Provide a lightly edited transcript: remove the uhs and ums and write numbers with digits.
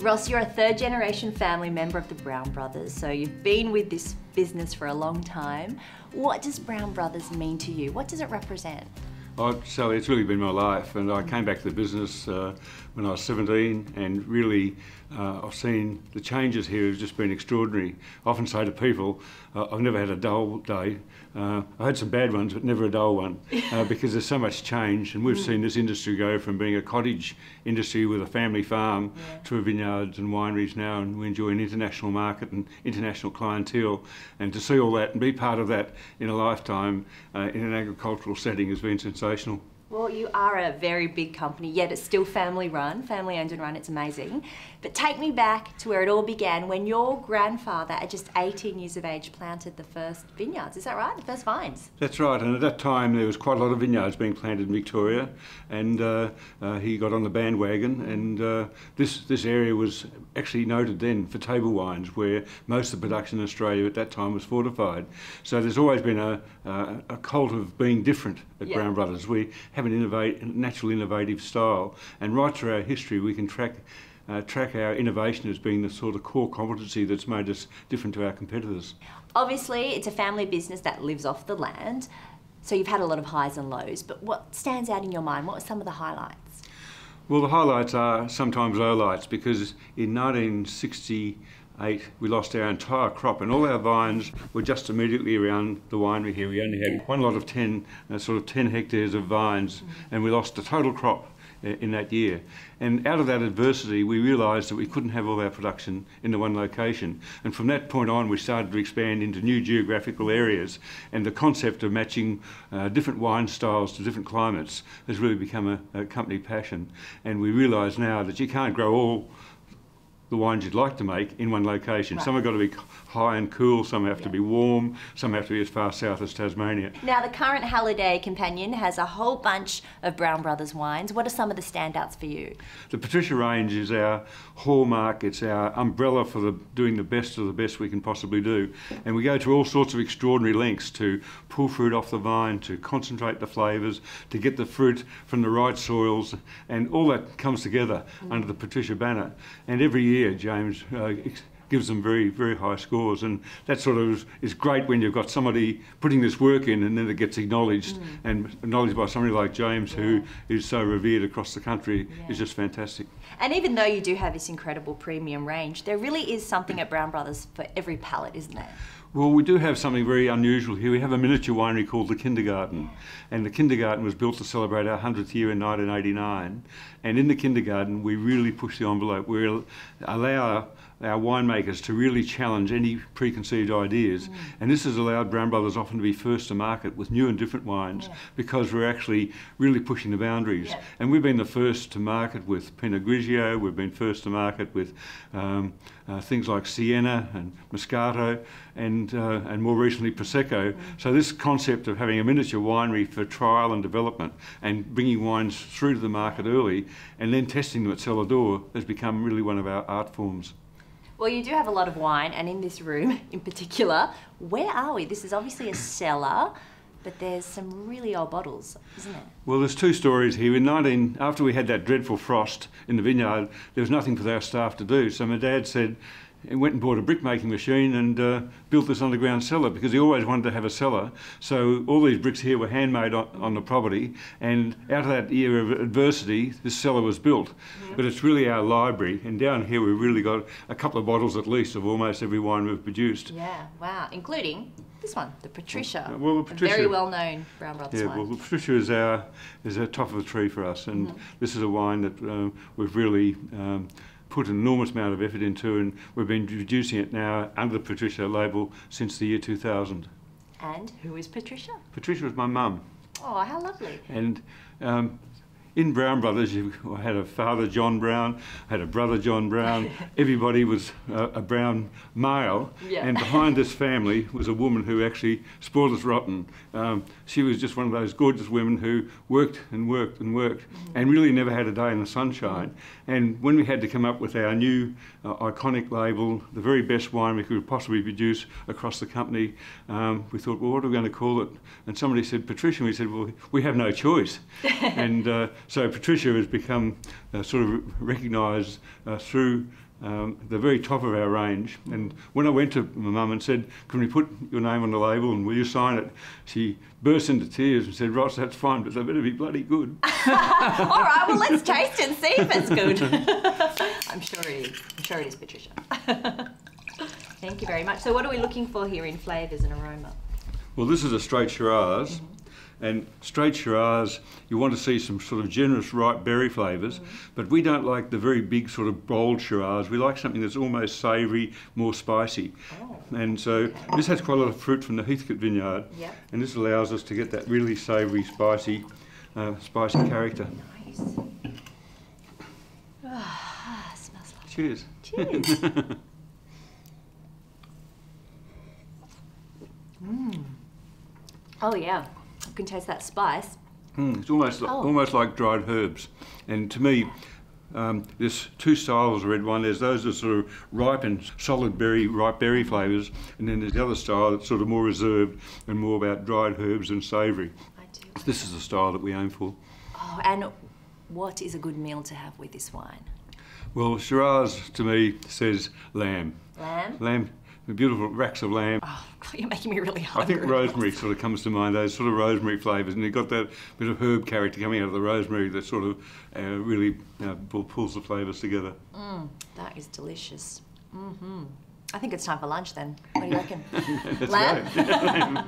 Ross, you're a third-generation family member of the Brown Brothers, so you've been with this business for a long time. What does Brown Brothers mean to you? What does it represent? Oh, Sally, it's really been my life, and I came back to the business when I was 17, and really I've seen the changes here have just been extraordinary. I often say to people, I've never had a dull day. I had some bad ones, but never a dull one, because there's so much change, and we've seen this industry go from being a cottage industry with a family farm to vineyards and wineries now, and we enjoy an international market and international clientele, and to see all that and be part of that in a lifetime in an agricultural setting has been sensational. Well, you are a very big company, yet it's still family run, family owned and run, it's amazing. But take me back to where it all began, when your grandfather at just 18 years of age planted the first vineyards, is that right? The first vines? That's right, and at that time there was quite a lot of vineyards being planted in Victoria, and he got on the bandwagon, and this area was actually noted then for table wines, where most of the production in Australia at that time was fortified. So there's always been a cult of being different at Brown Brothers. We have a natural innovative style, and right through our history we can track our innovation as being the sort of core competency that's made us different to our competitors. Obviously it's a family business that lives off the land, so you've had a lot of highs and lows, but what stands out in your mind? What were some of the highlights? Well, the highlights are sometimes lowlights, because in 1968 we lost our entire crop, and all our vines were just immediately around the winery here. We only had one lot of 10 hectares of vines, and we lost the total crop in that year. And out of that adversity we realised that we couldn't have all our production in the one location, and from that point on we started to expand into new geographical areas, and the concept of matching different wine styles to different climates has really become a company passion. And we realise now that you can't grow all the wines you'd like to make in one location. Right. Some have got to be high and cool, some have to be warm, some have to be as far south as Tasmania. Now, the current Halliday Companion has a whole bunch of Brown Brothers wines. What are some of the standouts for you? The Patricia range is our hallmark. It's our umbrella for doing the best of the best we can possibly do. And we go to all sorts of extraordinary lengths to pull fruit off the vine, to concentrate the flavours, to get the fruit from the right soils, and all that comes together under the Patricia banner. And every year James gives them very, very high scores, and that sort of is great when you've got somebody putting this work in, and then it gets acknowledged, and acknowledged by somebody like James, who is so revered across the country, is just fantastic. And even though you do have this incredible premium range, there really is something at Brown Brothers for every palate, isn't there? Well, we do have something very unusual here. We have a miniature winery called the Kindergarten, and the Kindergarten was built to celebrate our 100th year in 1989, and in the Kindergarten we really push the envelope. We allow our winemakers to really challenge any preconceived ideas, and this has allowed Brown Brothers often to be first to market with new and different wines, because we're actually really pushing the boundaries. And we've been the first to market with Pinot Grigio, we've been first to market with things like Sienna and Moscato, and more recently Prosecco. So this concept of having a miniature winery for trial and development, and bringing wines through to the market early and then testing them at cellar door, has become really one of our art forms. Well, you do have a lot of wine, and in this room in particular, where are we? This is obviously a cellar, but there's some really old bottles, isn't there? Well, there's two stories here. After we had that dreadful frost in the vineyard, there was nothing for our staff to do. So my dad said, he went and bought a brick-making machine and built this underground cellar, because he always wanted to have a cellar. So all these bricks here were handmade on the property, and out of that year of adversity, this cellar was built. But it's really our library, and down here we've really got a couple of bottles at least of almost every wine we've produced. Yeah, wow, including this one, the Patricia. Well, the Patricia, a very well-known Brown Brothers wine. Well, the Patricia is our top of the tree for us, and this is a wine that we've really put an enormous amount of effort into, and we've been producing it now under the Patricia label since the year 2000. And who is Patricia? Patricia was my mum. Oh, how lovely. And in Brown Brothers, I had a father, John Brown, I had a brother, John Brown. Everybody was a Brown male, and behind this family was a woman who actually spoiled us rotten. She was just one of those gorgeous women who worked and worked and worked, and really never had a day in the sunshine. And when we had to come up with our new iconic label, the very best wine we could possibly produce across the company, we thought, well, what are we going to call it? And somebody said Patricia, and we said, well, we have no choice. And So Patricia has become sort of recognised through the very top of our range. And when I went to my mum and said, can we put your name on the label and will you sign it? She burst into tears and said, Ross, that's fine, but they better be bloody good. All right, well, let's taste and see if it's good. I'm sure it is. I'm sure it is, Patricia. Thank you very much. So what are we looking for here in flavours and aroma? Well, this is a straight Shiraz. And straight Shiraz, you want to see some sort of generous ripe berry flavours, but we don't like the very big sort of bold Shiraz. We like something that's almost savoury, more spicy. Oh. And so this has quite a lot of fruit from the Heathcote vineyard, and this allows us to get that really savoury, spicy character. Nice. Smells lovely. Cheers. Cheers. Oh yeah. You can taste that spice. It's almost like dried herbs. And to me, there's two styles of red wine. There's those that sort of ripe and solid ripe berry flavours, and then there's the other style that's sort of more reserved and more about dried herbs and savoury. I do. This is the style that we aim for. Oh, and what is a good meal to have with this wine? Well, Shiraz to me says lamb. Lamb? Lamb. Beautiful racks of lamb. Oh, you're making me really hungry. I think rosemary sort of comes to mind, those sort of rosemary flavours, and you've got that bit of herb character coming out of the rosemary that sort of really pulls the flavours together. That is delicious. I think it's time for lunch then. What do you reckon? That's Lamb? right.